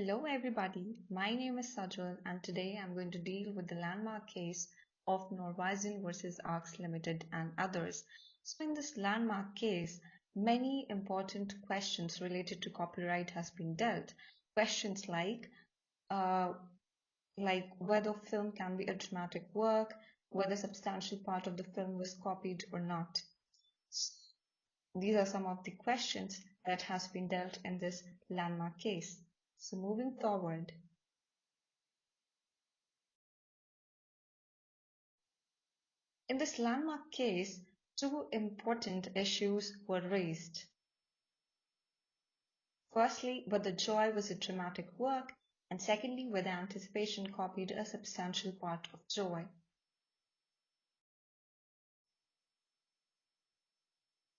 Hello everybody, my name is Sajal and today I'm going to deal with the landmark case of Norowzian versus Arks Limited and others. So in this landmark case, many important questions related to copyright has been dealt. Questions uh, like whether film can be a dramatic work, whether substantial part of the film was copied or not. These are some of the questions that has been dealt in this landmark case. So moving forward, in this landmark case, two important issues were raised. Firstly, whether Joy was a dramatic work, and secondly, whether Anticipation copied a substantial part of Joy.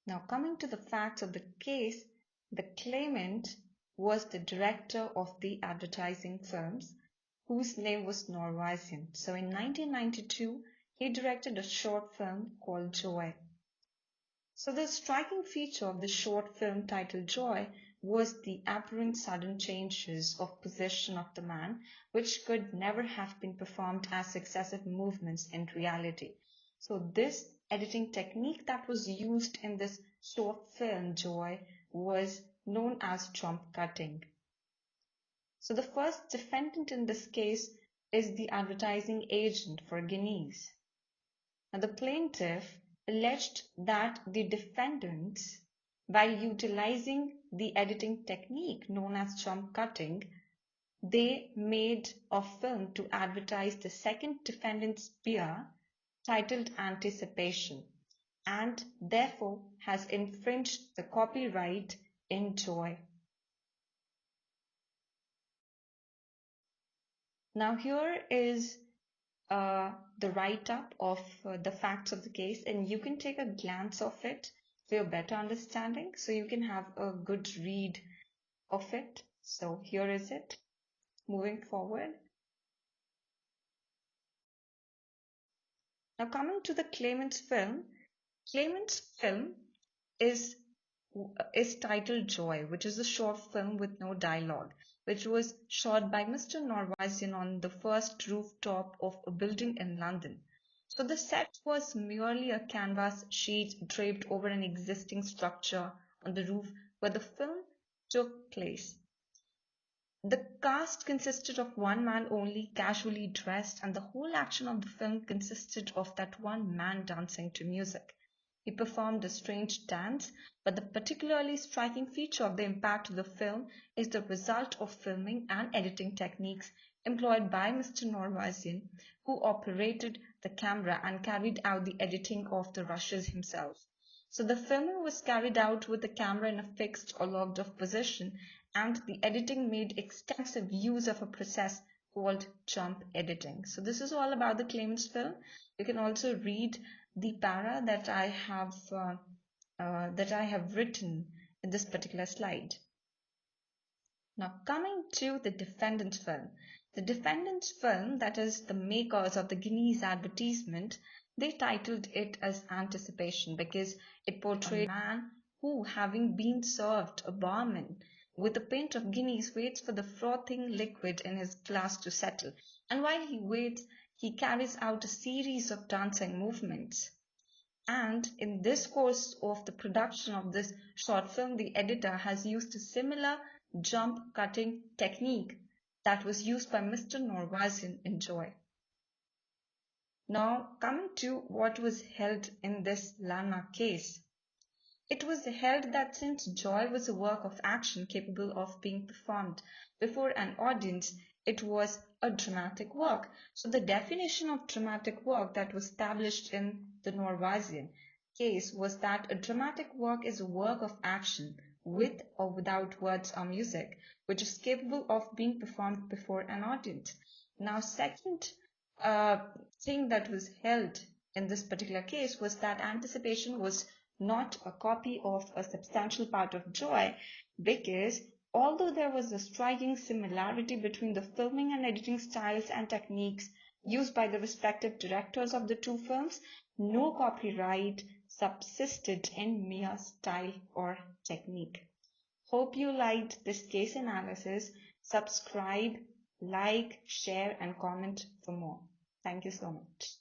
Now, coming to the facts of the case, the claimant was the director of the advertising films, whose name was Norowzian. So in 1992, he directed a short film called Joy. So the striking feature of the short film titled Joy was the apparent sudden changes of position of the man, which could never have been performed as successive movements in reality. So this editing technique that was used in this short film Joy was known as jump cutting. So the first defendant in this case is the advertising agent for Guinness. Now the plaintiff alleged that the defendants, while utilizing the editing technique known as jump cutting, they made a film to advertise the second defendant's beer titled Anticipation, and therefore has infringed the copyright in Joy. Now here is the write-up of the facts of the case, and you can take a glance of it for your better understanding, so you can have a good read of it. So here is it. Moving forward. Now coming to the claimant's film is titled Joy, which is a short film with no dialogue, which was shot by Mr. Norowzian on the first rooftop of a building in London. So the set was merely a canvas sheet draped over an existing structure on the roof where the film took place. The cast consisted of one man only, casually dressed, and the whole action of the film consisted of that one man dancing to music. He performed a strange dance, but the particularly striking feature of the impact of the film is the result of filming and editing techniques employed by Mr. Norowzian, who operated the camera and carried out the editing of the rushes himself. So the filming was carried out with the camera in a fixed or locked off position, and the editing made extensive use of a process called jump editing. So this is all about the claimant's film. You can also read the para that I have written in this particular slide. Now coming to the defendant's film. The defendant's film, that is the makers of the Guinness advertisement, they titled it as Anticipation because it portrayed a man who, having been served a barman with a pint of Guinness, waits for the frothing liquid in his glass to settle, and while he waits, he carries out a series of dancing movements. And in this course of the production of this short film, the editor has used a similar jump cutting technique that was used by Mr. Norowzian in Joy. Now coming to what was held in this landmark case. It was held that since Joy was a work of action capable of being performed before an audience, it was a dramatic work. So the definition of dramatic work that was established in the Norowzian case was that a dramatic work is a work of action with or without words or music, which is capable of being performed before an audience. Now, second thing that was held in this particular case was that Anticipation was not a copy of a substantial part of Joy, because although there was a striking similarity between the filming and editing styles and techniques used by the respective directors of the two films, no copyright subsisted in mere style or technique. Hope you liked this case analysis. Subscribe, like, share, and comment for more. Thank you so much.